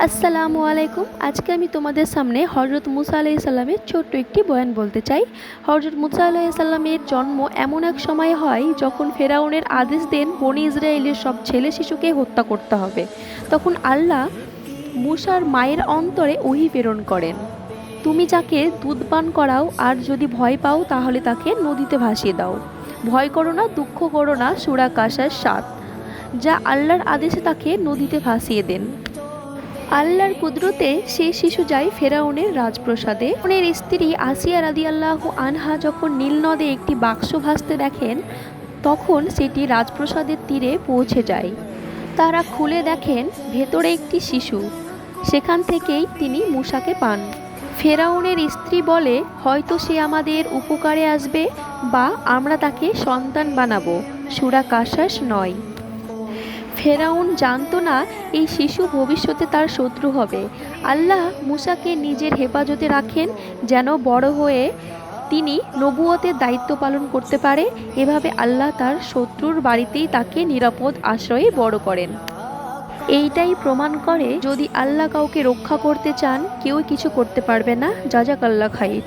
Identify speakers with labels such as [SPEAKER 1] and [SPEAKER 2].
[SPEAKER 1] আসসালামু আলাইকুম। আজকে আমি তোমাদের সামনে হজরত মুসা আলাইহিস সালামের ছোট্ট একটি বয়ান বলতে চাই। হজরত মুসা আলাইহিস সালামের জন্ম এমন এক সময় হয় যখন ফেরাউনের আদেশ দেন বনি ইসরায়েলের সব ছেলে শিশুকে হত্যা করতে হবে। তখন আল্লাহ মুসার মায়ের অন্তরে ওহী প্রেরণ করেন, তুমি যাকে দুধ পান করাও আর যদি ভয় পাও তাহলে তাকে নদীতে ভাসিয়ে দাও। ভয় করো না, দুঃখ করো না। সূরা কাসাস ৭। যা আল্লাহর আদেশে তাকে নদীতে ভাসিয়ে দেন। আল্লাহর কুদরতে সেই শিশু যায় ফেরাউনের রাজপ্রাসাদে। ফেরাউনের স্ত্রী আসিয়া রাদিয়াল্লাহু আনহা যখন নীল নদে একটি বাক্স ভাসতে দেখেন, তখন সেটি রাজপ্রাসাদের তীরে পৌঁছে যায়। তারা খুলে দেখেন ভেতরে একটি শিশু। সেখান থেকেই তিনি মূসাকে পান। ফেরাউনের স্ত্রী বলে, হয়তো সে আমাদের উপকারে আসবে বা আমরা তাকে সন্তান বানাবো। সূরা কাসাস ৯। ফেরাউন জানতো না এই শিশু ভবিষ্যতে তার শত্রু হবে। আল্লাহ মূসাকে নিজের হেফাজতে রাখেন যেন বড় হয়ে তিনি নবুয়তের দায়িত্ব পালন করতে পারে। এভাবে আল্লাহ তার শত্রুর বাড়িতেই তাকে নিরাপদ আশ্রয়ে বড় করেন। এইটাই প্রমাণ করে যদি আল্লাহ কাউকে রক্ষা করতে চান কেউ কিছু করতে পারবে না। জাযাকাল্লাহ খাইর।